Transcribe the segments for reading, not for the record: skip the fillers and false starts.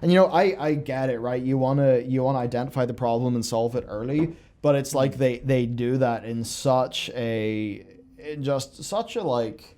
And, you know, I get it, right? You want to identify the problem and solve it early, but it's like they do that in such a like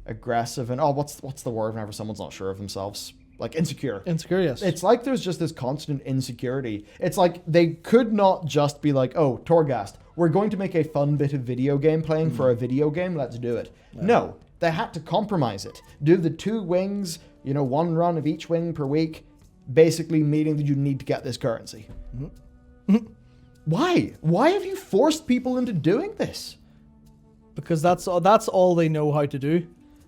aggressive and what's the word whenever someone's not sure of themselves? Like insecure. Insecure, yes. It's like there's just this constant insecurity. It's like they could not just be like, oh, Torghast, we're going to make a fun bit of video game playing for a video game, let's do it. Yeah. No, they had to compromise it. Do the 2 wings, you know, 1 run of each wing per week, basically meaning that you need to get this currency. Mm-hmm. Why? Why have you forced people into doing this? Because that's all they know how to do.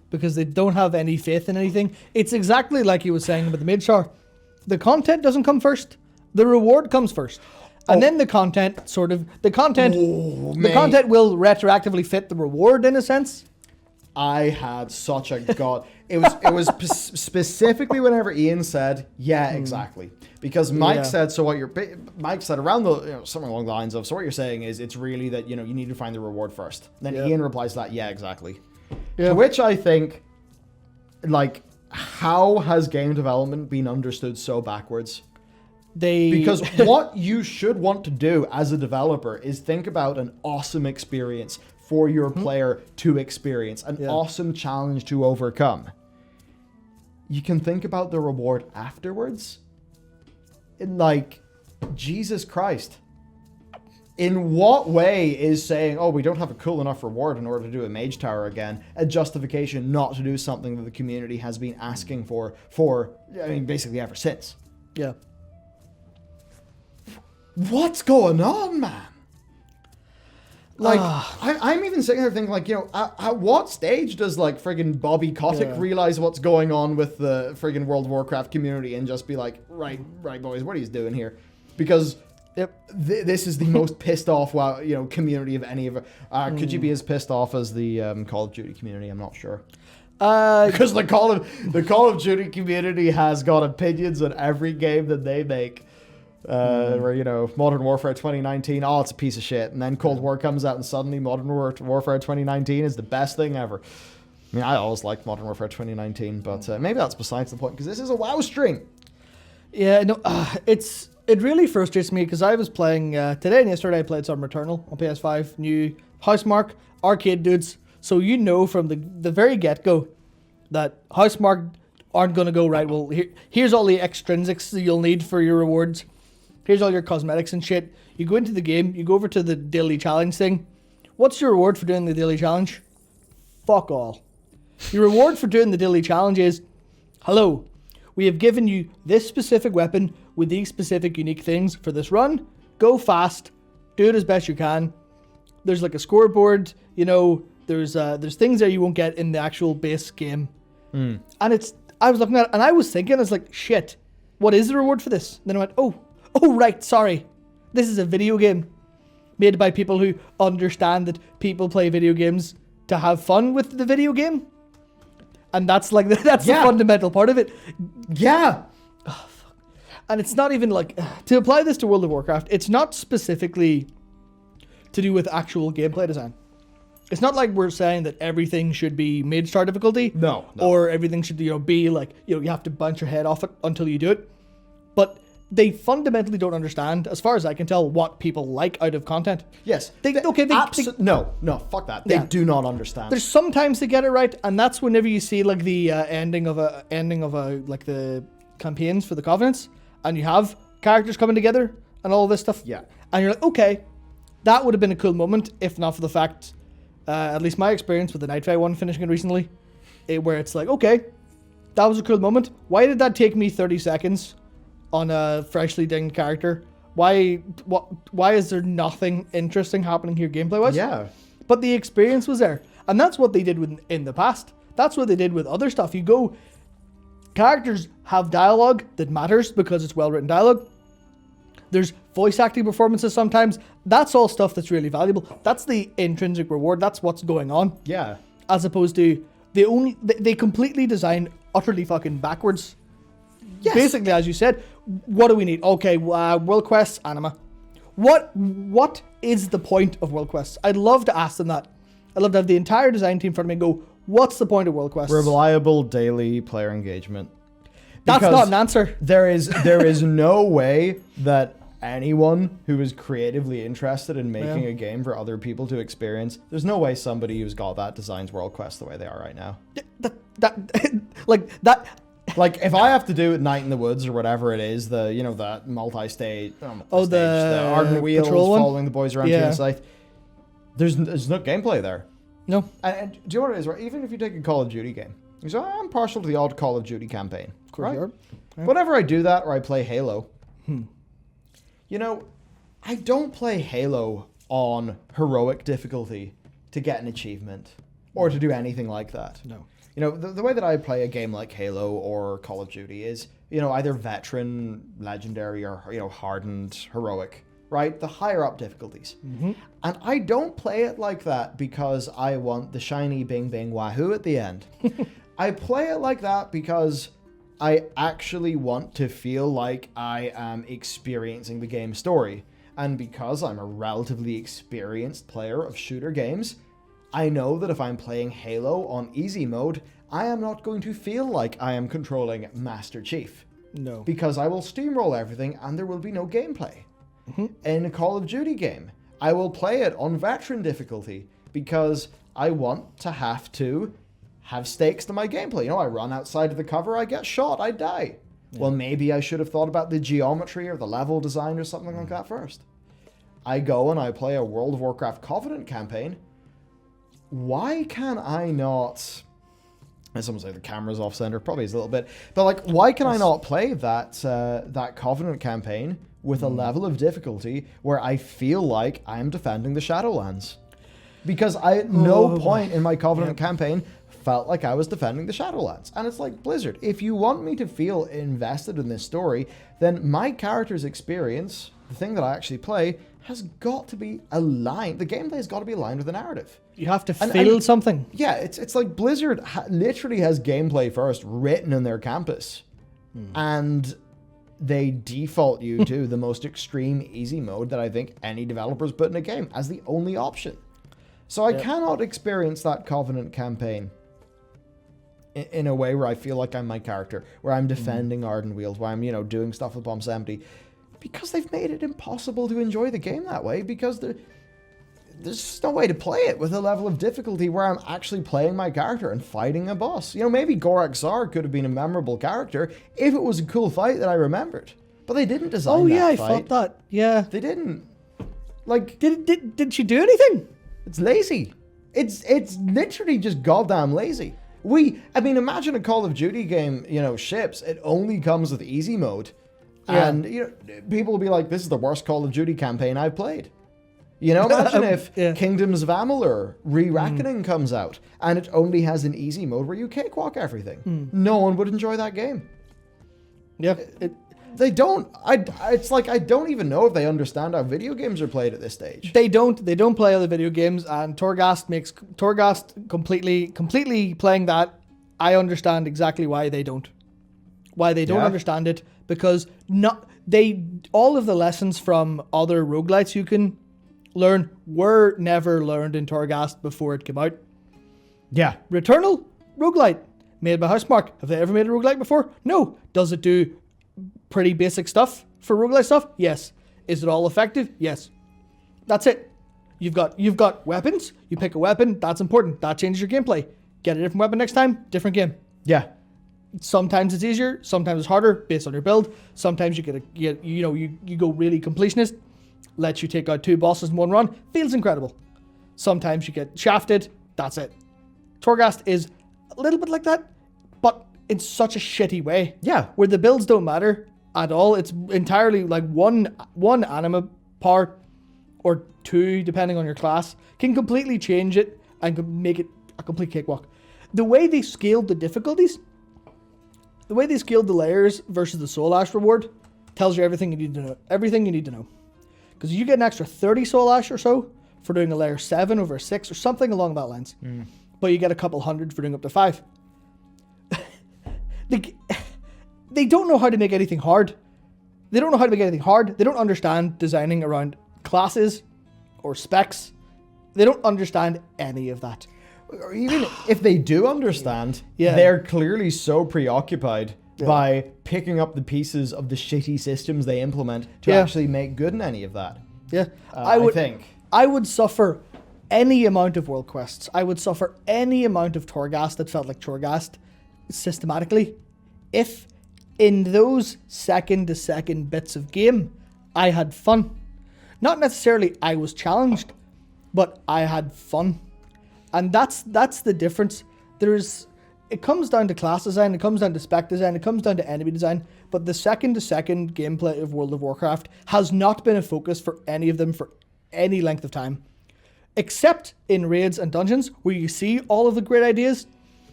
Because they don't have any faith in anything. It's exactly like you were saying about the Maidshar. The content doesn't come first. The reward comes first. And then the content will retroactively fit the reward in a sense. I had such a god. It was specifically whenever Ian said, yeah, exactly. Because Mike said, Mike said around the, you know, something along the lines of, so what you're saying is it's really that, you know, you need to find the reward first. Then Ian replies to that, yeah, exactly. Yeah. To which I think, like, how has game development been understood so backwards? Because what you should want to do as a developer is think about an awesome experience for your player to experience, an awesome challenge to overcome. You can think about the reward afterwards. Like, Jesus Christ. In what way is saying, oh, we don't have a cool enough reward in order to do a mage tower again, a justification not to do something that the community has been asking for, I mean, basically ever since? Yeah. What's going on, man? Like, I'm even sitting there thinking, like, you know, at what stage does, like, friggin' Bobby Kotick realize what's going on with the friggin' World of Warcraft community and just be like, right, boys, what are you doing here? Because... this is the most pissed off, community of any of it. Could you be as pissed off as the Call of Duty community? I'm not sure. Because the Call of Duty community has got opinions on every game that they make. Where, you know, Modern Warfare 2019, oh, it's a piece of shit. And then Cold War comes out and suddenly Modern Warfare 2019 is the best thing ever. I mean, I always liked Modern Warfare 2019, but maybe that's besides the point, because this is a WoW stream. Yeah, no, it really frustrates me because I was playing today and yesterday. I played some Returnal on PS5, new Housemarque arcade dudes. So you know from the very get-go that Housemarque aren't going to go, right, well, here's all the extrinsics that you'll need for your rewards. Here's all your cosmetics and shit. You go into the game, you go over to the daily challenge thing. What's your reward for doing the daily challenge? Fuck all. Your reward for doing the daily challenge is, hello, we have given you this specific weapon with these specific unique things for this run. Go fast. Do it as best you can. There's like a scoreboard, you know, there's things there you won't get in the actual base game. And I was looking at it and I was thinking, I was like, shit, what is the reward for this? And then I went, oh right, sorry. This is a video game made by people who understand that people play video games to have fun with the video game. And that's the fundamental part of it. Yeah. Oh, fuck. And it's not even like, to apply this to World of Warcraft, it's not specifically to do with actual gameplay design. It's not like we're saying that everything should be mid-star difficulty. No. Or everything should, be like, you have to bounce your head off it until you do it. But they fundamentally don't understand, as far as I can tell, what people like out of content. Yes. No, fuck that. They do not understand. There's sometimes they get it right, and that's whenever you see like the ending of like the campaigns for the Covenants, and you have characters coming together and all this stuff. Yeah. And you're like, okay, that would have been a cool moment, if not for the fact, at least my experience with the Nightfire one finishing it recently, where it's like, okay, that was a cool moment. Why did that take me 30 seconds? On a freshly dinged character? Why is there nothing interesting happening here gameplay-wise? Yeah. But the experience was there. And that's what they did in the past. That's what they did with other stuff. You go, characters have dialogue that matters because it's well-written dialogue. There's voice acting performances sometimes. That's all stuff that's really valuable. That's the intrinsic reward. That's what's going on. Yeah. As opposed to, they completely design utterly fucking backwards. Yes. Basically, as you said, what do we need? Okay, World Quests, anima. What is the point of World Quests? I'd love to ask them that. I'd love to have the entire design team in front of me and go, what's the point of World Quests? Reliable daily player engagement. That's Because not an answer. There is no way that anyone who is creatively interested in making a game for other people to experience, there's no way somebody who's got that designs World Quest the way they are right now. Like if I have to do Night in the Woods or whatever it is, that multi-stage, the Ardent Wheels following the boys around to the site. There's no gameplay there. No. And do you know what it is? Right? Even if you take a Call of Duty game, you say, I'm partial to the odd Call of Duty campaign. Of course you are. Yeah. Whenever I do that or I play Halo, I don't play Halo on heroic difficulty to get an achievement or to do anything like that. No. The way that I play a game like Halo or Call of Duty is, either veteran, legendary, or, hardened, heroic, right? The higher up difficulties. Mm-hmm. And I don't play it like that because I want the shiny bing bing wahoo at the end. I play it like that because I actually want to feel like I am experiencing the game story. And because I'm a relatively experienced player of shooter games, I know that if I'm playing Halo on easy mode, I am not going to feel like I am controlling Master Chief. No. Because I will steamroll everything and there will be no gameplay. Mm-hmm. In a Call of Duty game, I will play it on veteran difficulty because I want to have stakes to my gameplay. I run outside of the cover, I get shot, I die. Yeah. Well, maybe I should have thought about the geometry or the level design or something like that first. I go and I play a World of Warcraft Covenant campaign. Why can I not... As someone say the camera's off center, probably is a little bit. But why can I not play that Covenant campaign with a level of difficulty where I feel like I'm defending the Shadowlands? Because I at no point in my Covenant campaign felt like I was defending the Shadowlands. And it's like, Blizzard, if you want me to feel invested in this story, then my character's experience, the thing that I actually play, has got to be aligned. The gameplay has got to be aligned with the narrative. You have to feel something. Yeah, it's like Blizzard literally has gameplay first written in their campus. And they default you to the most extreme easy mode that I think any developer's put in a game as the only option. So I cannot experience that Covenant campaign in a way where I feel like I'm my character, where I'm defending Ardent Wheels, where I'm, doing stuff with Bombs Empty. Because they've made it impossible to enjoy the game that way, because there's no way to play it with a level of difficulty where I'm actually playing my character and fighting a boss. Maybe Gorak Zar could have been a memorable character if it was a cool fight that I remembered. But they didn't design that fight. I thought that. Yeah. They didn't. Did she do anything? It's lazy. It's literally just goddamn lazy. Imagine a Call of Duty game, ships. It only comes with easy mode. Yeah. And, people will be like, this is the worst Call of Duty campaign I've played. Imagine if Kingdoms of Amalur Re-Reckoning comes out and it only has an easy mode where you cakewalk everything. No one would enjoy that game. Yeah. They don't. It's like I don't even know if they understand how video games are played at this stage. They don't play other video games, and Torghast completely playing that. I understand exactly why they don't. Why they don't understand it, because all of the lessons from other roguelites you can learn were never learned in Torghast before it came out. Yeah. Returnal, roguelite, made by Housemarque. Have they ever made a roguelite before? No. Does it do pretty basic stuff for roguelite stuff? Yes. Is it all effective? Yes. That's it. You've got weapons. You pick a weapon. That's important. That changes your gameplay. Get a different weapon next time. Different game. Yeah. Sometimes it's easier. Sometimes it's harder based on your build. Sometimes you you go really completionist. Lets you take out 2 bosses in one run. Feels incredible. Sometimes you get shafted. That's it. Torghast is a little bit like that, but in such a shitty way. Yeah. Where the builds don't matter at all. It's entirely like one anima power or 2, depending on your class, can completely change it and can make it a complete cakewalk. The way they scaled the difficulties, the way they scaled the layers versus the Soul Ash reward tells you everything you need to know. Everything you need to know. Because you get an extra 30 Soul Ash or so for doing a layer 7 over a 6 or something along that lines. But you get a couple hundred for doing up to 5. They don't know how to make anything hard. They don't understand designing around classes or specs. They don't understand any of that. Or even if they do understand, they're clearly so preoccupied by picking up the pieces of the shitty systems they implement to actually make good in any of that. Yeah, I think. I would suffer any amount of world quests. I would suffer any amount of Torghast that felt like Torghast systematically if in those second-to-second bits of game I had fun. Not necessarily I was challenged, but I had fun. And that's the difference. It comes down to class design, it comes down to spec design, it comes down to enemy design, but the second-to-second gameplay of World of Warcraft has not been a focus for any of them for any length of time. Except in raids and dungeons, where you see all of the great ideas.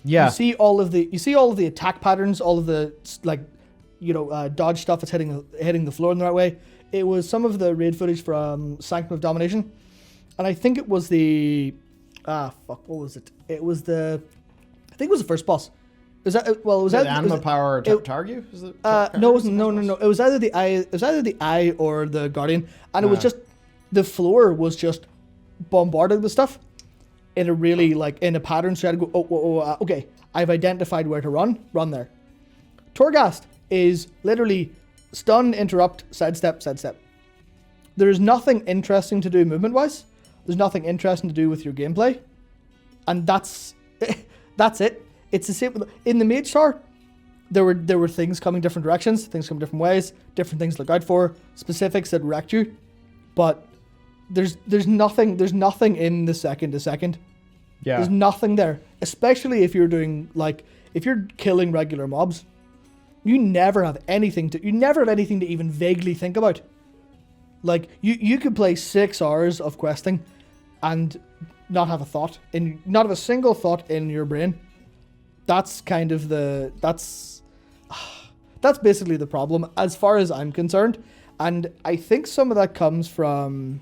Yeah. You see all of the attack patterns, all of the dodge stuff that's hitting the floor in the right way. It was some of the raid footage from Sanctum of Domination, and I think it was what was it? I think it was the first boss. Was that Anima Power Targu? No, it wasn't. No. It was either the Eye or the Guardian, and it was just the floor was just bombarded with stuff in a really in a pattern. So I had to go. Okay, I've identified where to run. Run there. Torghast is literally stun, interrupt, sidestep. There is nothing interesting to do movement-wise. There's nothing interesting to do with your gameplay, and that's it. It's the same in the Mage Tower. There were things coming different directions, things coming different ways, different things to look out for, specifics that wrecked you, but there's nothing in the second-to-second. Yeah. There's nothing there, especially if you're doing if you're killing regular mobs. You never have anything to even vaguely think about. You could play 6 hours of questing and not have a single thought in your brain. That's kind of that's basically the problem as far as I'm concerned. And I think some of that comes from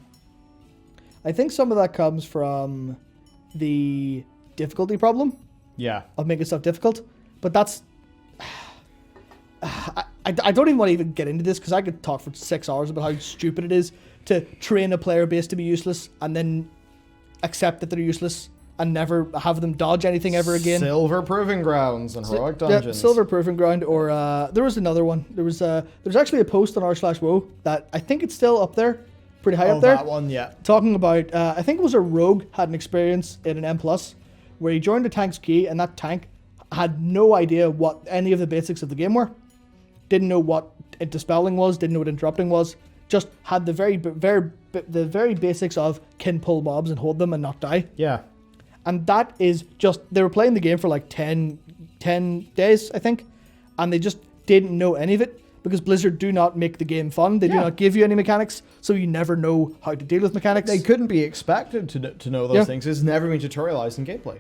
the difficulty problem. Yeah. Of making stuff difficult. But that's I don't even want to even get into this because I could talk for 6 hours about how stupid it is to train a player base to be useless and then accept that they're useless and never have them dodge anything ever again. Silver Proving Grounds and Heroic Dungeons. Yeah, Silver Proving Ground, or there was another one. There was actually a post on r/WoW that I think it's still up there, pretty high up there. Oh, that one, yeah. Talking about, I think it was a rogue had an experience in an M+, where he joined a tank's key, and that tank had no idea what any of the basics of the game were. Didn't know what dispelling was, didn't know what interrupting was, just had the very basics of can pull mobs and hold them and not die. Yeah. And that is just, they were playing the game for 10 days, I think, and they just didn't know any of it because Blizzard do not make the game fun. They do not give you any mechanics, so you never know how to deal with mechanics. They couldn't be expected to know those things. It's never been tutorialized in gameplay.